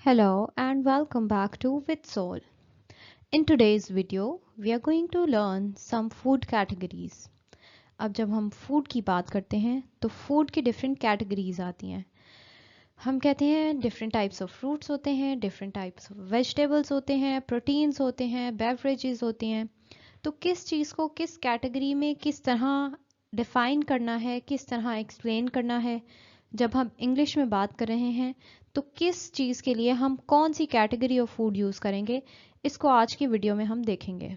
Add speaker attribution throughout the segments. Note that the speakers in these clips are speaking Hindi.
Speaker 1: Hello and welcome back to With Soul. In today's video, we are going to learn some food categories. अब जब हम फूड की बात करते हैं तो फूड की डिफरेंट कैटेगरीज आती हैं. हम कहते हैं डिफरेंट टाइप्स ऑफ फ्रूट्स होते हैं, डिफरेंट टाइप्स ऑफ वेजिटेबल्स होते हैं, प्रोटीन्स होते हैं, बेवरेजेस होती हैं. तो किस चीज़ को किस कैटेगरी में किस तरह डिफ़ाइन करना है, किस तरह एक्सप्लेन करना है, जब हम इंग्लिश में बात कर रहे हैं तो किस चीज़ के लिए हम कौन सी कैटेगरी ऑफ फूड यूज़ करेंगे, इसको आज की वीडियो में हम देखेंगे.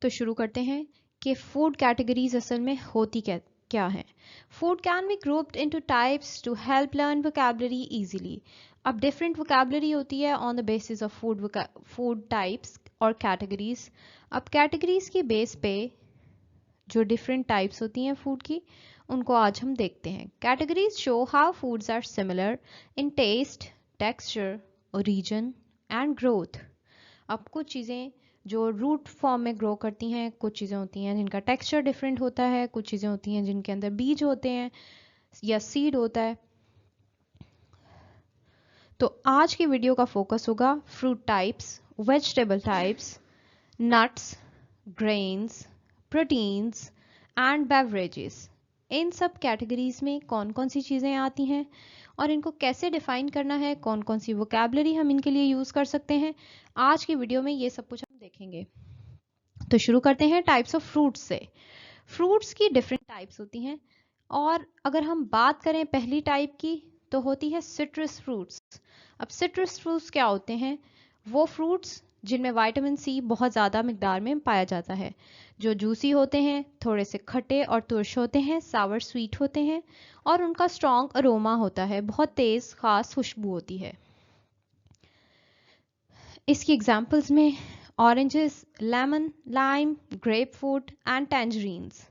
Speaker 1: तो शुरू करते हैं कि फूड कैटेगरीज असल में होती क्या है. Food can be grouped into types to help learn vocabulary easily. अब डिफरेंट वोकैबुलरी होती है on the basis of food types और कैटेगरीज. अब कैटेगरीज की बेस पे जो डिफरेंट टाइप्स होती हैं फूड की, उनको आज हम देखते हैं. Categories show how foods are similar in taste, texture, origin and growth. अब कुछ चीज़ें जो रूट फॉर्म में ग्रो करती हैं, कुछ चीज़ें होती हैं जिनका टेक्सचर डिफरेंट होता है, कुछ चीज़ें होती हैं जिनके अंदर बीज होते हैं या सीड होता है. तो आज की वीडियो का फोकस होगा fruit types, vegetable types, nuts, grains, proteins and beverages. इन सब कैटेगरीज में कौन कौन सी चीज़ें आती हैं और इनको कैसे डिफाइन करना है, कौन कौन सी वोकैबुलरी हम इनके लिए यूज़ कर सकते हैं, आज की वीडियो में ये सब कुछ हम देखेंगे. तो शुरू करते हैं टाइप्स ऑफ फ्रूट्स से. फ्रूट्स की डिफरेंट टाइप्स होती हैं और अगर हम बात करें पहली टाइप की तो होती है सिट्रस फ्रूट्स. अब सिट्रस फ्रूट्स क्या होते हैं? वो फ्रूट्स जिनमें विटामिन सी बहुत ज़्यादा मिकदार में पाया जाता है, जो जूसी होते हैं, थोड़े से खट्टे और तुर्श होते हैं, सावर स्वीट होते हैं और उनका स्ट्रॉन्ग अरोमा होता है, बहुत तेज़ खास खुशबू होती है. इसकी एग्जांपल्स में oranges, lemon, lime, grapefruit and tangerines.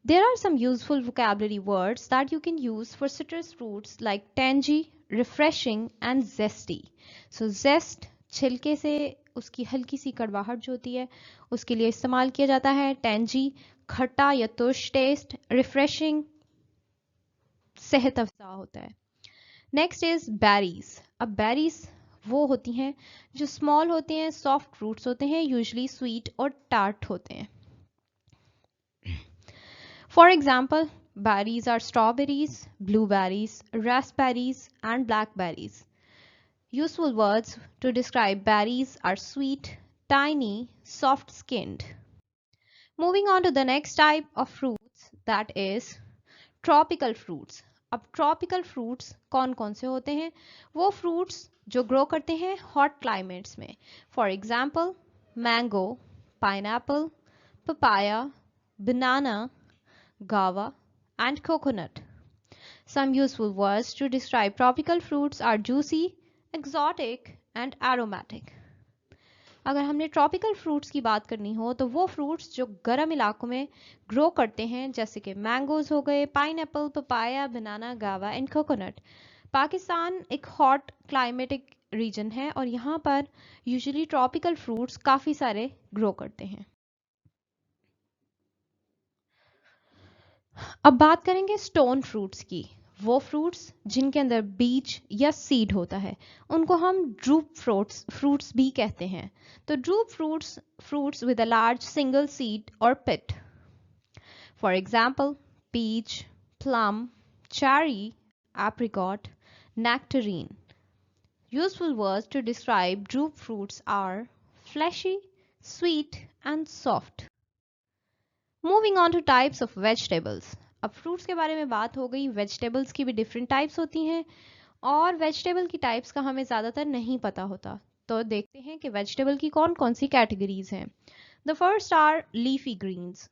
Speaker 1: There are some useful vocabulary words that you can use for citrus fruits like tangy, refreshing and zesty. So zest छिलके से उसकी हल्की सी कड़वाहट जो होती है उसके लिए इस्तेमाल किया जाता है. tangy खट्टा या तुर्श टेस्ट. refreshing सेहत अफ़ज़ा होता है. Next is berries. अब berries वो होती हैं जो स्मॉल होते हैं, सॉफ्ट फ्रूट्स होते हैं, यूजुअली स्वीट और टार्ट होते हैं. For example, berries are strawberries, blueberries, raspberries, and blackberries. Useful words to describe berries are sweet, tiny, soft-skinned. Moving on to the next type of fruits, that is tropical fruits. अब tropical fruits कौन कौन से होते हैं? वो fruits जो grow करते हैं hot climates में. For example, mango, pineapple, papaya, banana, guava and coconut. Some useful words to describe tropical fruits are juicy, exotic and aromatic. अगर हमने ट्रॉपिकल फ्रूट्स की बात करनी हो तो वो फ्रूट्स जो गर्म इलाकों में ग्रो करते हैं, जैसे कि मैंगोज हो गए, पाइनएप्पल, पपाया, बनाना, गावा एंड कोकोनट. पाकिस्तान एक हॉट क्लाइमेटिक रीजन है और यहाँ पर यूजुअली ट्रॉपिकल फ्रूट्स काफ़ी सारे ग्रो करते हैं. अब बात करेंगे स्टोन फ्रूट्स की. वो फ्रूट्स जिनके अंदर बीज या सीड होता है उनको हम ड्रूप फ्रूट्स भी कहते हैं. तो drupe fruits with a large single seed और pit. For example, peach, plum, cherry, apricot, nectarine. Useful words to describe drupe fruits are fleshy, sweet and soft. Moving on two types of vegetables. अब फ्रूट्स के बारे में बात हो गई, वेजिटेबल्स की भी डिफरेंट टाइप्स होती हैं और वेजिटेबल की टाइप्स का हमें ज़्यादातर नहीं पता होता. तो देखते हैं कि वेजिटेबल की कौन कौन सी कैटेगरीज हैं. The first are leafy greens.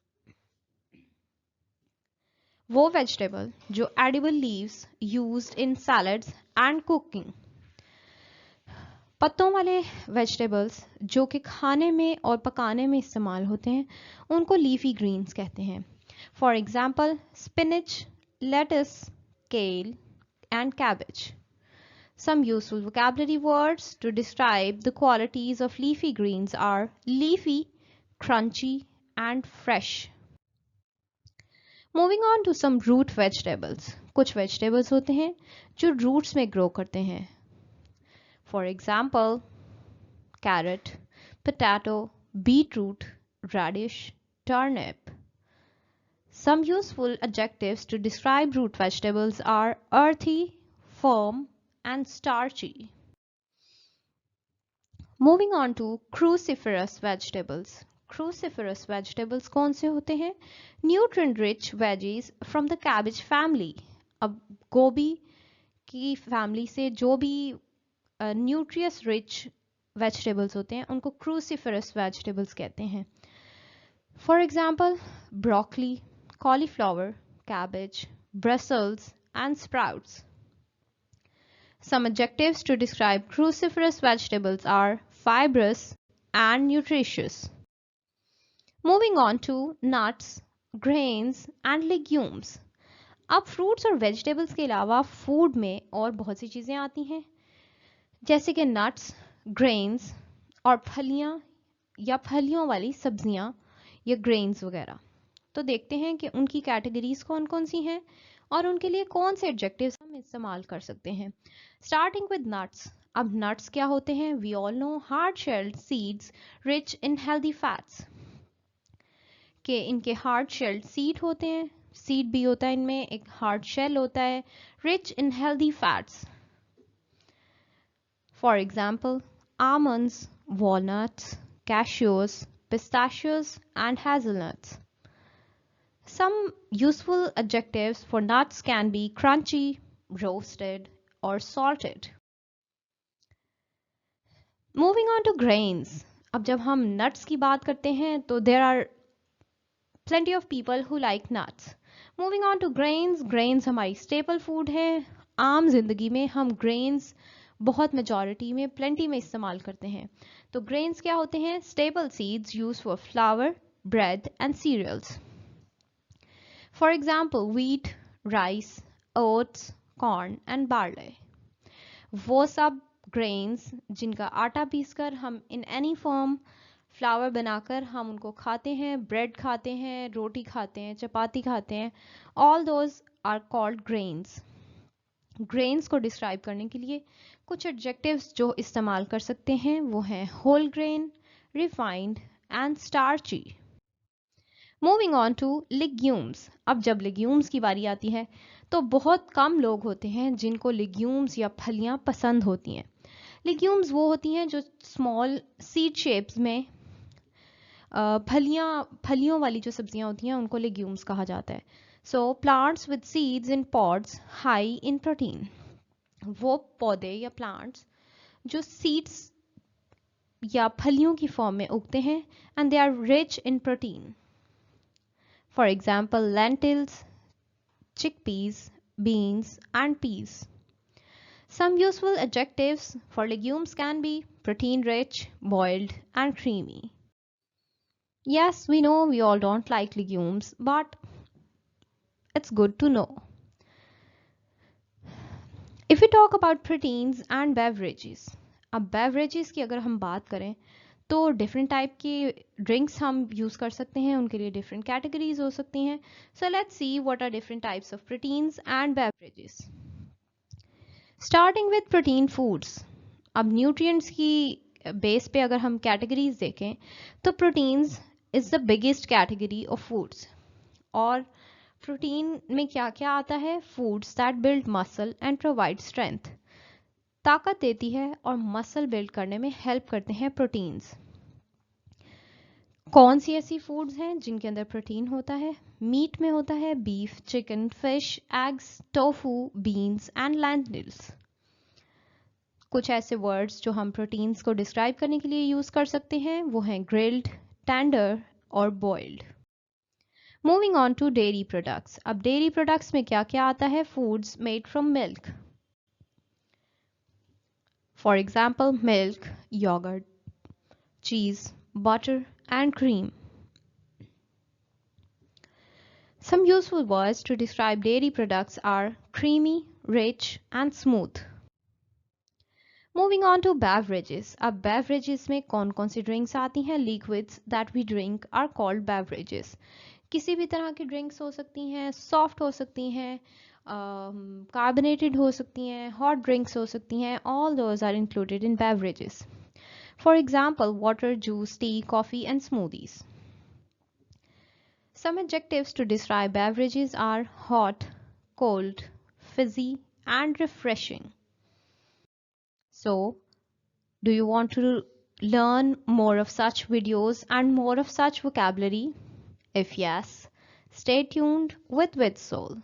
Speaker 1: वो वेजिटेबल जो edible leaves used in salads and cooking. पत्तों वाले वेजिटेबल्स जो कि खाने में और पकाने में इस्तेमाल होते हैं उनको लीफी ग्रीन्स कहते हैं. फॉर एग्जाम्पल, स्पिनच, लेटस, केल and cabbage. Some useful vocabulary words to describe the qualities of leafy greens are leafy, crunchy and fresh. Moving on to some root vegetables, कुछ वेजिटेबल्स होते हैं जो रूट्स में ग्रो करते हैं. For example carrot, potato, beetroot, radish, turnip. Some useful adjectives to describe root vegetables are earthy, firm, and starchy. Moving on to cruciferous vegetables. Cruciferous vegetables कौन से होते हैं? Nutrient rich veggies from the cabbage family. अब गोभी की फैमिली से जो भी न्यूट्रियस रिच वेजिटेबल्स होते हैं उनको क्रूसिफरस वेजिटेबल्स कहते हैं. For example broccoli, cauliflower, cabbage, Brussels, and sprouts. Some adjectives to describe cruciferous vegetables are fibrous and nutritious. Moving on to nuts, grains, and legumes. अब फ्रूट्स और वेजिटेबल्स के अलावा फूड में और बहुत सी चीज़ें आती हैं जैसे कि नट्स, ग्रेन्स और फलियां या फलियों वाली सब्जियां या ग्रेन्स वगैरह. तो देखते हैं कि उनकी कैटेगरीज कौन कौन सी हैं और उनके लिए कौन से एडजेक्टिव्स हम इस्तेमाल कर सकते हैं. Starting with nuts. अब नट्स क्या होते हैं? We all know hard shelled seeds rich in healthy fats. के इनके हार्ड शेल्ड सीड होते हैं, सीड भी होता है इनमें, एक हार्ड शेल होता है, rich in healthy fats. For example almonds, walnuts, cashews, pistachios, and hazelnuts. Some useful adjectives for nuts can be crunchy, roasted, or salted. Moving on to grains. अब जब हम nuts की बात करते हैं तो there are plenty of people who like nuts. Moving on to grains. Grains हमारी staple food है. आम जिंदगी में हम grains बहुत मेजॉरिटी में प्लेंटी में इस्तेमाल करते हैं. तो ग्रेन्स क्या होते हैं? Stable seeds use for flour, bread and cereals. For example wheat, rice, oats, corn and barley. वो सब ग्रेन्स जिनका आटा पीसकर हम इन एनी फॉर्म फ्लावर बनाकर हम उनको खाते हैं, ब्रेड खाते हैं, रोटी खाते हैं, चपाती खाते हैं. All those are called grains. Grains को डिस्क्राइब करने के लिए कुछ एडजेक्टिव्स जो इस्तेमाल कर सकते हैं वो हैं whole grain, refined and starchy. Moving on to legumes. अब जब लिग्यूम्स की बारी आती है तो बहुत कम लोग होते हैं जिनको लिग्यूम्स या फलियां पसंद होती हैं. लिग्यूम्स वो होती हैं जो स्मॉल सीड शेप्स में फलियों वाली जो सब्जियां होती हैं उनको लिग्यूम्स कहा जाता है. So plants with seeds in pods high in protein. वो पौधे या प्लांट्स जो सीड्स या फलियों की फॉर्म में उगते हैं and they are rich in protein. For example, lentils, chickpeas, beans and peas. Some useful adjectives for legumes can be protein rich, boiled and creamy. Yes, we know we all don't like legumes, but it's good to know. If we talk about proteins and beverages. अब beverages की अगर हम बात करें तो डिफरेंट टाइप की ड्रिंक्स हम यूज़ कर सकते हैं, उनके लिए डिफरेंट कैटेगरीज हो सकती हैं. So let's see what are different types of proteins and beverages. Starting with protein foods. अब न्यूट्रिएंट्स की बेस पे अगर हम कैटेगरीज देखें तो proteins is the biggest category of foods. और प्रोटीन में क्या क्या आता है? Foods that build muscle and provide strength. ताकत देती है और मसल बिल्ड करने में हेल्प करते हैं प्रोटीन्स. कौन सी ऐसी फूड्स हैं जिनके अंदर प्रोटीन होता है? मीट में होता है beef, chicken, fish, eggs, tofu, beans and lentils. कुछ ऐसे वर्ड्स जो हम प्रोटीन्स को डिस्क्राइब करने के लिए यूज कर सकते हैं वो हैं ग्रिल्ड, टेंडर और boiled. Moving on to dairy products. अब डेयरी प्रोडक्ट्स में क्या क्या आता है? Foods made from milk. For example milk, yogurt, cheese, butter, and cream. Some useful words to describe dairy products are creamy, rich, and smooth. Moving on to beverages. अब beverages में कौन कौन सी drinks आती हैं? Liquids that we drink are called beverages. किसी भी तरह की ड्रिंक्स हो सकती हैं, सॉफ्ट हो सकती हैं, कार्बोनेटेड हो सकती हैं, हॉट ड्रिंक्स हो सकती हैं. All those are included in beverages. For example water, juice, tea, coffee and smoothies. Some adjectives to describe beverages are hot, cold, fizzy, and refreshing. So, do you want to learn more of such videos and more of such vocabulary? If yes, stay tuned with Soul.